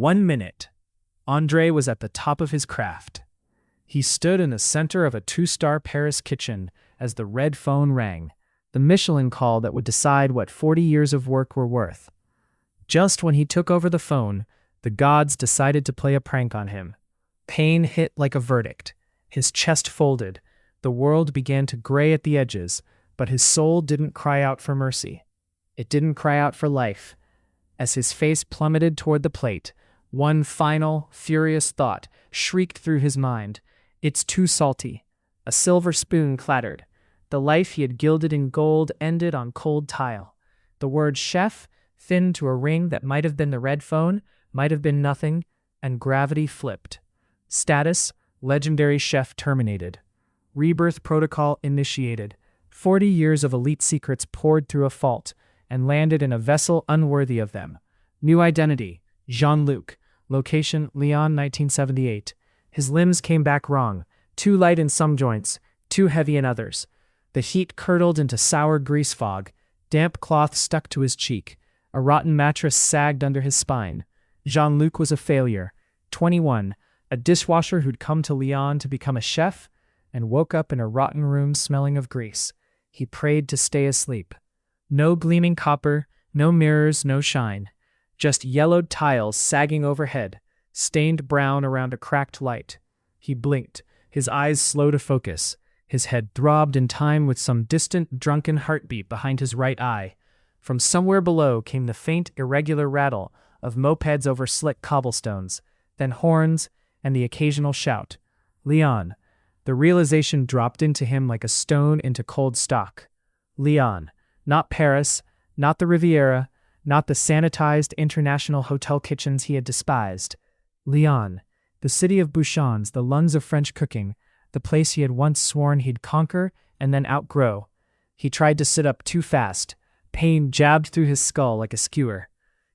1 minute. Andre was at the top of his craft. He stood in the center of a 2-star Paris kitchen as the red phone rang, the Michelin call that would decide what 40 years of work were worth. Just when he took over the phone, the gods decided to play a prank on him. Pain hit like a verdict. His chest folded. The world began to gray at the edges, but his soul didn't cry out for mercy. It didn't cry out for life. As his face plummeted toward the plate, one final, furious thought shrieked through his mind. It's too salty. A silver spoon clattered. The life he had gilded in gold ended on cold tile. The word chef thinned to a ring that might have been the red phone, might have been nothing, and gravity flipped. Status, legendary chef terminated. Rebirth protocol initiated. 40 years of elite secrets poured through a fault and landed in a vessel unworthy of them. New identity, Jean-Luc. Location, Lyon, 1978. His limbs came back wrong. Too light in some joints, too heavy in others. The heat curdled into sour grease fog. Damp cloth stuck to his cheek. A rotten mattress sagged under his spine. Jean-Luc was a failure. 21, a dishwasher who'd come to Lyon to become a chef and woke up in a rotten room smelling of grease. He prayed to stay asleep. No gleaming copper, no mirrors, no shine. Just yellowed tiles sagging overhead, stained brown around a cracked light. He blinked, his eyes slow to focus. His head throbbed in time with some distant, drunken heartbeat behind his right eye. From somewhere below came the faint, irregular rattle of mopeds over slick cobblestones, then horns and the occasional shout. Lyon. The realization dropped into him like a stone into cold stock. Lyon. Not Paris, not the Riviera, not the sanitized international hotel kitchens he had despised. Lyon. The city of bouchons, the lungs of French cooking, the place he had once sworn he'd conquer and then outgrow. He tried to sit up too fast. Pain jabbed through his skull like a skewer.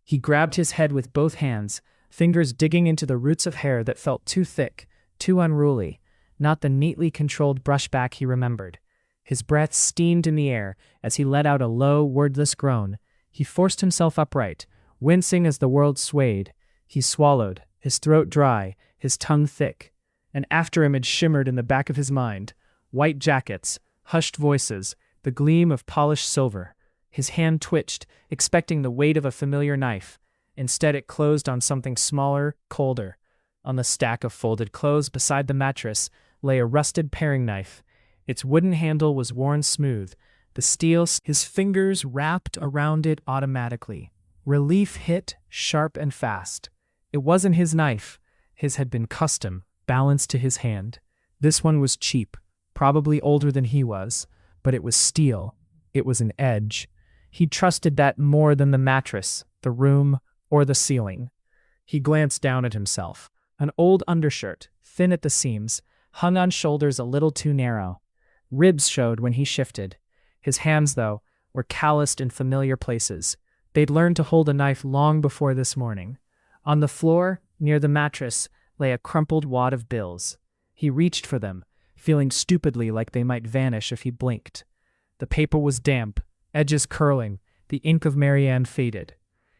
He grabbed his head with both hands, fingers digging into the roots of hair that felt too thick, too unruly, not the neatly controlled brushback he remembered. His breath steamed in the air as he let out a low, wordless groan. He forced himself upright, wincing as the world swayed. He swallowed, his throat dry, his tongue thick. An afterimage shimmered in the back of his mind. White jackets, hushed voices, the gleam of polished silver. His hand twitched, expecting the weight of a familiar knife. Instead, it closed on something smaller, colder. On the stack of folded clothes beside the mattress lay a rusted paring knife. Its wooden handle was worn smooth. The steel, his fingers wrapped around it automatically. Relief hit, sharp and fast. It wasn't his knife. His had been custom, balanced to his hand. This one was cheap, probably older than he was, but it was steel. It was an edge. He trusted that more than the mattress, the room, or the ceiling. He glanced down at himself. An old undershirt, thin at the seams, hung on shoulders a little too narrow. Ribs showed when he shifted. His hands, though, were calloused in familiar places. They'd learned to hold a knife long before this morning. On the floor, near the mattress, lay a crumpled wad of bills. He reached for them, feeling stupidly like they might vanish if he blinked. The paper was damp, edges curling, the ink of Marianne faded.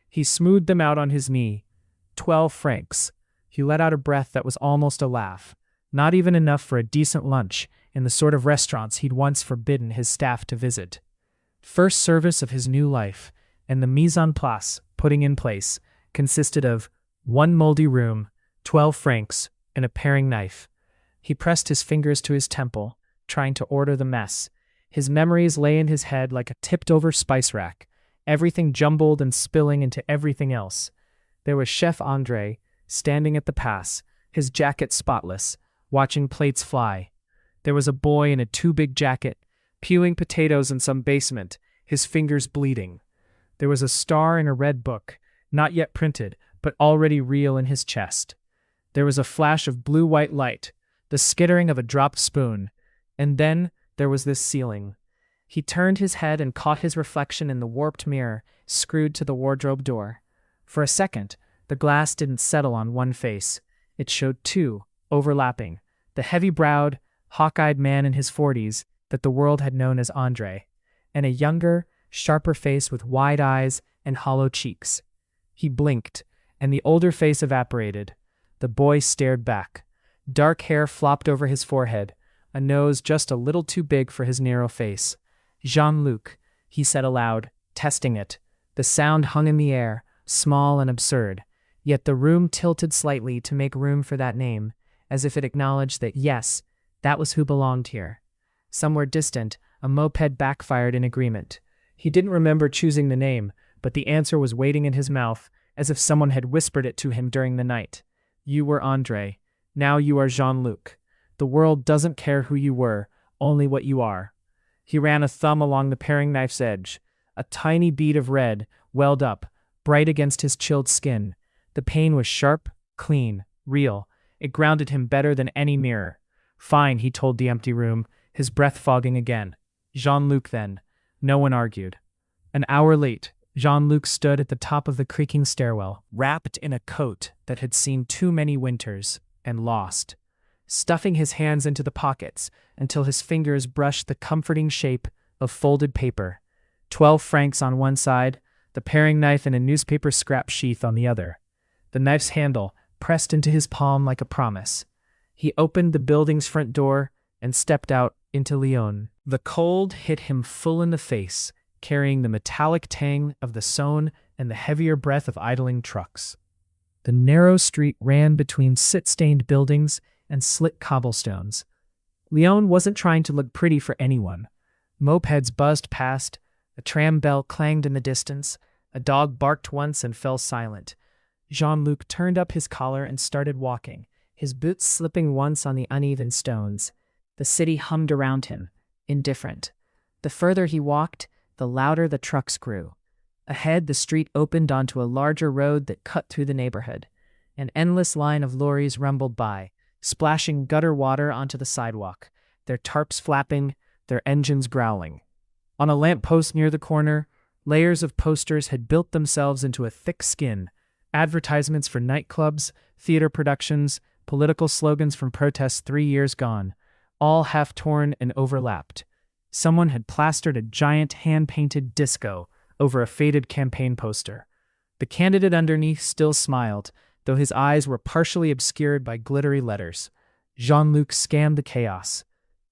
He smoothed them out on his knee. 12 francs. He let out a breath that was almost a laugh. Not even enough for a decent lunch in the sort of restaurants he'd once forbidden his staff to visit. First service of his new life, and the mise en place, putting in place, consisted of 1 moldy room, 12 francs, and a paring knife. He pressed his fingers to his temple, trying to order the mess. His memories lay in his head like a tipped-over spice rack, everything jumbled and spilling into everything else. There was Chef Andre, standing at the pass, his jacket spotless, watching plates fly. There was a boy in a too-big jacket, peeling potatoes in some basement, his fingers bleeding. There was a star in a red book, not yet printed, but already real in his chest. There was a flash of blue-white light, the skittering of a dropped spoon, and then there was this ceiling. He turned his head and caught his reflection in the warped mirror, screwed to the wardrobe door. For a second, the glass didn't settle on one face. It showed two, overlapping, the heavy-browed, hawk-eyed man in his 40s that the world had known as Andre, and a younger, sharper face with wide eyes and hollow cheeks. He blinked, and the older face evaporated. The boy stared back. Dark hair flopped over his forehead, a nose just a little too big for his narrow face. Jean-Luc, he said aloud, testing it. The sound hung in the air, small and absurd, yet the room tilted slightly to make room for that name, as if it acknowledged that yes, that was who belonged here. Somewhere distant, a moped backfired in agreement. He didn't remember choosing the name, but the answer was waiting in his mouth, as if someone had whispered it to him during the night. You were Andre. Now you are Jean-Luc. The world doesn't care who you were, only what you are. He ran a thumb along the paring knife's edge. A tiny bead of red welled up, bright against his chilled skin. The pain was sharp, clean, real. It grounded him better than any mirror. Fine, he told the empty room, his breath fogging again. Jean-Luc then. No one argued. An hour late, Jean-Luc stood at the top of the creaking stairwell, wrapped in a coat that had seen too many winters, and lost, stuffing his hands into the pockets until his fingers brushed the comforting shape of folded paper. 12 francs on one side, the paring knife in a newspaper scrap sheath on the other. The knife's handle pressed into his palm like a promise. He opened the building's front door and stepped out into Lyon. The cold hit him full in the face, carrying the metallic tang of the Saône and the heavier breath of idling trucks. The narrow street ran between soot-stained buildings and slick cobblestones. Lyon wasn't trying to look pretty for anyone. Mopeds buzzed past, a tram bell clanged in the distance, a dog barked once and fell silent. Jean-Luc turned up his collar and started walking, his boots slipping once on the uneven stones. The city hummed around him, indifferent. The further he walked, the louder the trucks grew. Ahead, the street opened onto a larger road that cut through the neighborhood. An endless line of lorries rumbled by, splashing gutter water onto the sidewalk, their tarps flapping, their engines growling. On a lamppost near the corner, layers of posters had built themselves into a thick skin, advertisements for nightclubs, theater productions, political slogans from protests 3 years gone, all half-torn and overlapped. Someone had plastered a giant hand-painted disco over a faded campaign poster. The candidate underneath still smiled, though his eyes were partially obscured by glittery letters. Jean-Luc scanned the chaos.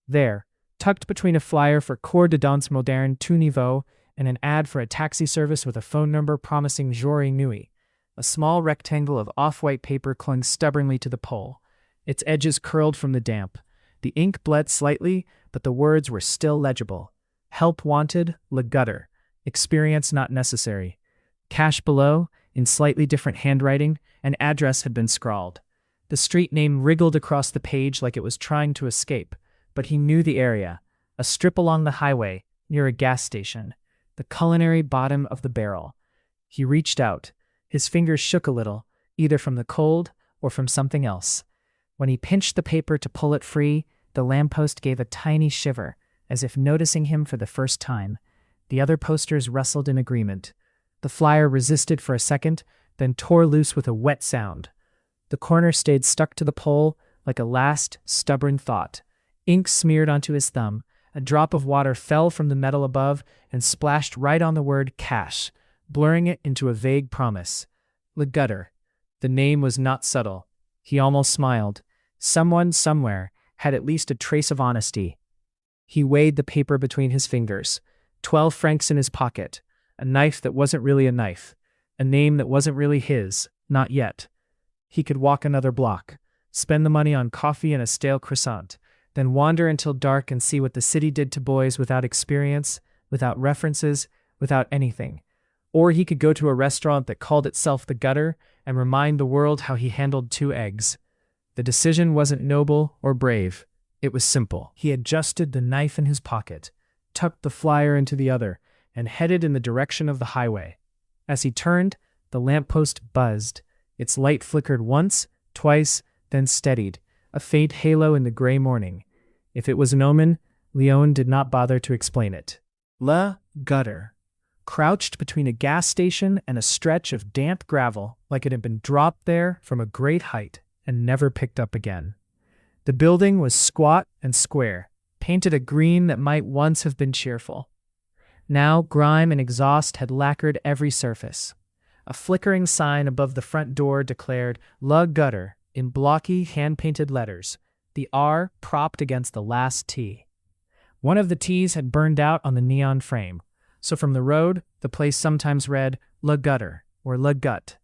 There, tucked between a flyer for Cours de Danse Moderne tout niveau and an ad for a taxi service with a phone number promising jour et nuit, a small rectangle of off-white paper clung stubbornly to the pole. Its edges curled from the damp. The ink bled slightly, but the words were still legible. Help wanted, Le Gutter. Experience not necessary. Cash below, in slightly different handwriting, an address had been scrawled. The street name wriggled across the page like it was trying to escape, but he knew the area. A strip along the highway, near a gas station. The culinary bottom of the barrel. He reached out. His fingers shook a little, either from the cold or from something else. When he pinched the paper to pull it free, the lamppost gave a tiny shiver, as if noticing him for the first time. The other posters rustled in agreement. The flyer resisted for a second, then tore loose with a wet sound. The corner stayed stuck to the pole like a last, stubborn thought. Ink smeared onto his thumb. A drop of water fell from the metal above and splashed right on the word cash, blurring it into a vague promise. Le Gutter. The name was not subtle. He almost smiled. Someone, somewhere, had at least a trace of honesty. He weighed the paper between his fingers. 12 francs in his pocket. A knife that wasn't really a knife. A name that wasn't really his. Not yet. He could walk another block, spend the money on coffee and a stale croissant, then wander until dark and see what the city did to boys without experience, without references, without anything. Or he could go to a restaurant that called itself the Gutter and remind the world how he handled 2 eggs. The decision wasn't noble or brave. It was simple. He adjusted the knife in his pocket, tucked the flyer into the other, and headed in the direction of the highway. As he turned, the lamppost buzzed. Its light flickered once, twice, then steadied, a faint halo in the gray morning. If it was an omen, Lyon did not bother to explain it. Le Gutter. Crouched between a gas station and a stretch of damp gravel like it had been dropped there from a great height and never picked up again. The building was squat and square, painted a green that might once have been cheerful. Now grime and exhaust had lacquered every surface. A flickering sign above the front door declared "La Gutter" in blocky, hand-painted letters, the R propped against the last T. One of the T's had burned out on the neon frame, so from the road, the place sometimes read "La Gutter" or "La Gut."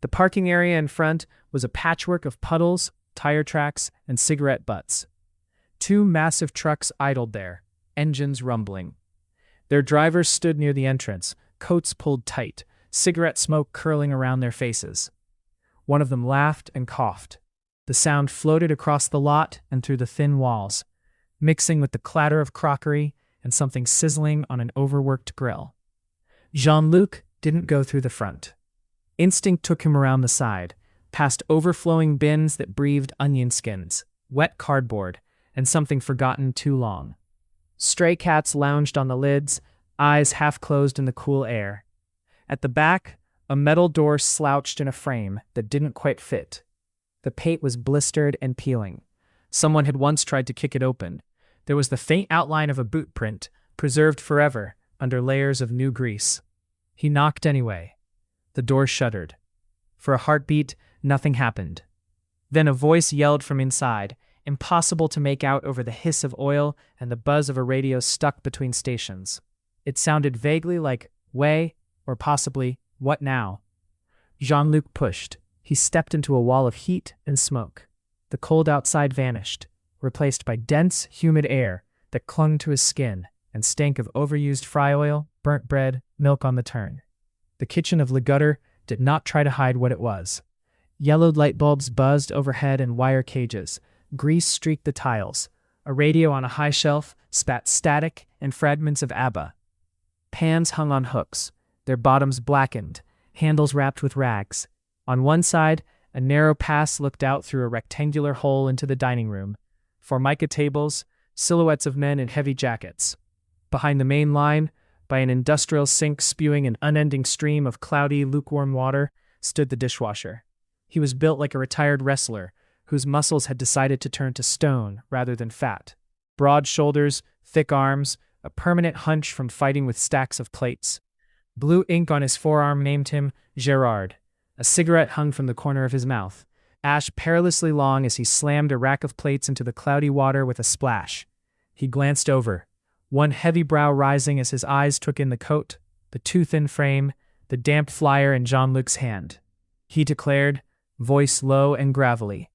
The parking area in front was a patchwork of puddles, tire tracks, and cigarette butts. Two massive trucks idled there, engines rumbling. Their drivers stood near the entrance, coats pulled tight, cigarette smoke curling around their faces. One of them laughed and coughed. The sound floated across the lot and through the thin walls, mixing with the clatter of crockery and something sizzling on an overworked grill. Jean-Luc didn't go through the front. Instinct took him around the side, past overflowing bins that breathed onion skins, wet cardboard, and something forgotten too long. Stray cats lounged on the lids, eyes half closed in the cool air. At the back, a metal door slouched in a frame that didn't quite fit. The paint was blistered and peeling. Someone had once tried to kick it open. There was the faint outline of a boot print, preserved forever under layers of new grease. He knocked anyway. The door shuddered. For a heartbeat, nothing happened. Then a voice yelled from inside, impossible to make out over the hiss of oil and the buzz of a radio stuck between stations. It sounded vaguely like "Way," or possibly "What now?" Jean-Luc pushed. He stepped into a wall of heat and smoke. The cold outside vanished, replaced by dense, humid air that clung to his skin and stank of overused fry oil, burnt bread, milk on the turn. The kitchen of Le Gutter did not try to hide what it was. Yellowed light bulbs buzzed overhead in wire cages. Grease streaked the tiles. A radio on a high shelf spat static and fragments of ABBA. Pans hung on hooks, their bottoms blackened, handles wrapped with rags. On one side, a narrow pass looked out through a rectangular hole into the dining room. Formica tables, silhouettes of men in heavy jackets. Behind the main line, by an industrial sink spewing an unending stream of cloudy, lukewarm water, stood the dishwasher. He was built like a retired wrestler, whose muscles had decided to turn to stone rather than fat. Broad shoulders, thick arms, a permanent hunch from fighting with stacks of plates. Blue ink on his forearm named him Gerard. A cigarette hung from the corner of his mouth, ash perilously long as he slammed a rack of plates into the cloudy water with a splash. He glanced over, one heavy brow rising as his eyes took in the coat, the too-thin frame, the damp flyer in Jean-Luc's hand. He declared, voice low and gravelly.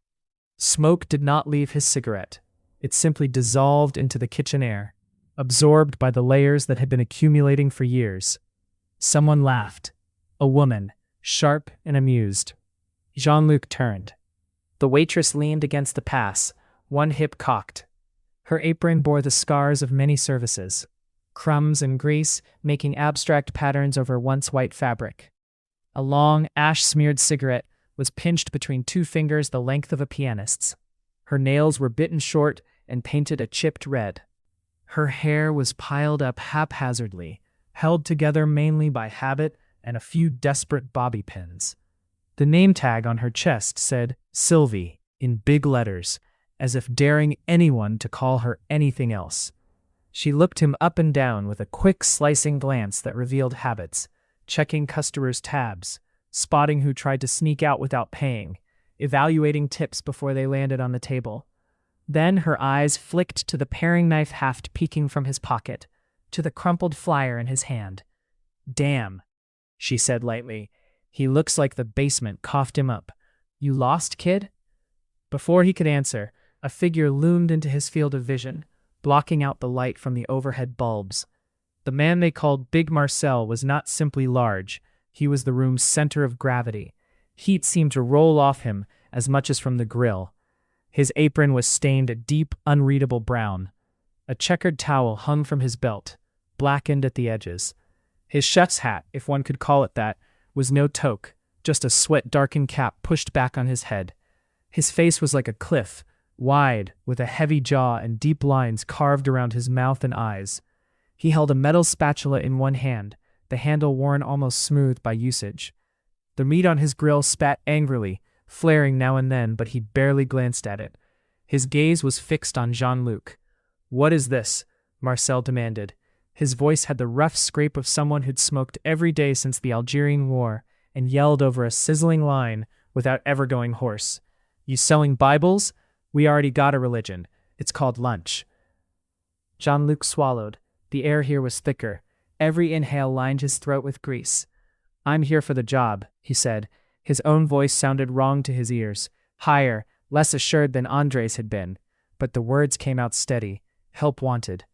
Smoke did not leave his cigarette. It simply dissolved into the kitchen air, absorbed by the layers that had been accumulating for years. Someone laughed. A woman, sharp and amused. Jean-Luc turned. The waitress leaned against the pass, one hip cocked. Her apron bore the scars of many services, crumbs and grease making abstract patterns over once white fabric. A long, ash-smeared cigarette was pinched between two fingers the length of a pianist's. Her nails were bitten short and painted a chipped red. Her hair was piled up haphazardly, held together mainly by habit and a few desperate bobby pins. The name tag on her chest said Sylvie in big letters, as if daring anyone to call her anything else. She looked him up and down with a quick slicing glance that revealed habits, checking customers' tabs, spotting who tried to sneak out without paying, evaluating tips before they landed on the table. Then her eyes flicked to the paring knife haft peeking from his pocket, to the crumpled flyer in his hand. "Damn," she said lightly. "He looks like the basement coughed him up. You lost, kid?" Before he could answer, a figure loomed into his field of vision, blocking out the light from the overhead bulbs. The man they called Big Marcel was not simply large, he was the room's center of gravity. Heat seemed to roll off him as much as from the grill. His apron was stained a deep, unreadable brown. A checkered towel hung from his belt, blackened at the edges. His chef's hat, if one could call it that, was no toque, just a sweat-darkened cap pushed back on his head. His face was like a cliff, wide, with a heavy jaw and deep lines carved around his mouth and eyes. He held a metal spatula in one hand, the handle worn almost smooth by usage. The meat on his grill spat angrily, flaring now and then, but he barely glanced at it. His gaze was fixed on Jean-Luc. "What is this?" Marcel demanded. His voice had the rough scrape of someone who'd smoked every day since the Algerian War, and yelled over a sizzling line without ever going hoarse. "You selling Bibles? We already got a religion. It's called lunch." Jean-Luc swallowed. The air here was thicker. Every inhale lined his throat with grease. "I'm here for the job," he said. His own voice sounded wrong to his ears, higher, less assured than Andre's had been. But the words came out steady. Help wanted.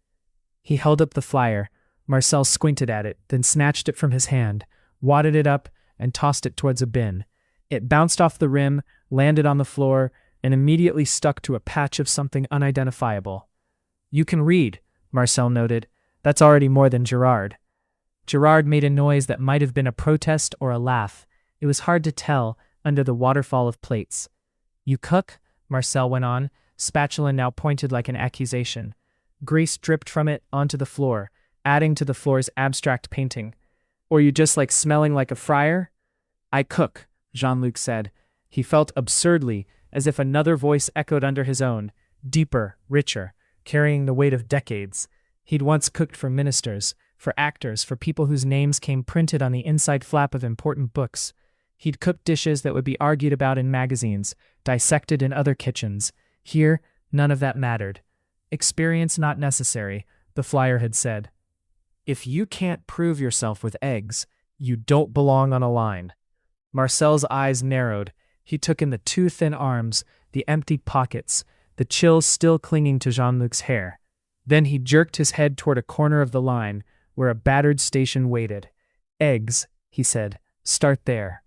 He held up the flyer. Marcel squinted at it, then snatched it from his hand, wadded it up, and tossed it towards a bin. It bounced off the rim, landed on the floor, and immediately stuck to a patch of something unidentifiable. "You can read," Marcel noted. "That's already more than Gerard." Gerard made a noise that might have been a protest or a laugh. It was hard to tell under the waterfall of plates. "You cook?" Marcel went on, spatula now pointed like an accusation. Grease dripped from it onto the floor, adding to the floor's abstract painting. "Or you just like smelling like a friar?" "I cook," Jean-Luc said. He felt absurdly as if another voice echoed under his own, deeper, richer, carrying the weight of decades. He'd once cooked for ministers, for actors, for people whose names came printed on the inside flap of important books. He'd cooked dishes that would be argued about in magazines, dissected in other kitchens. Here, none of that mattered. "Experience not necessary," the flyer had said. "If you can't prove yourself with eggs, you don't belong on a line." Marcel's eyes narrowed. He took in the two thin arms, the empty pockets, the chills still clinging to Jean-Luc's hair. Then he jerked his head toward a corner of the line, where a battered station waited. "Eggs," he said. "Start there."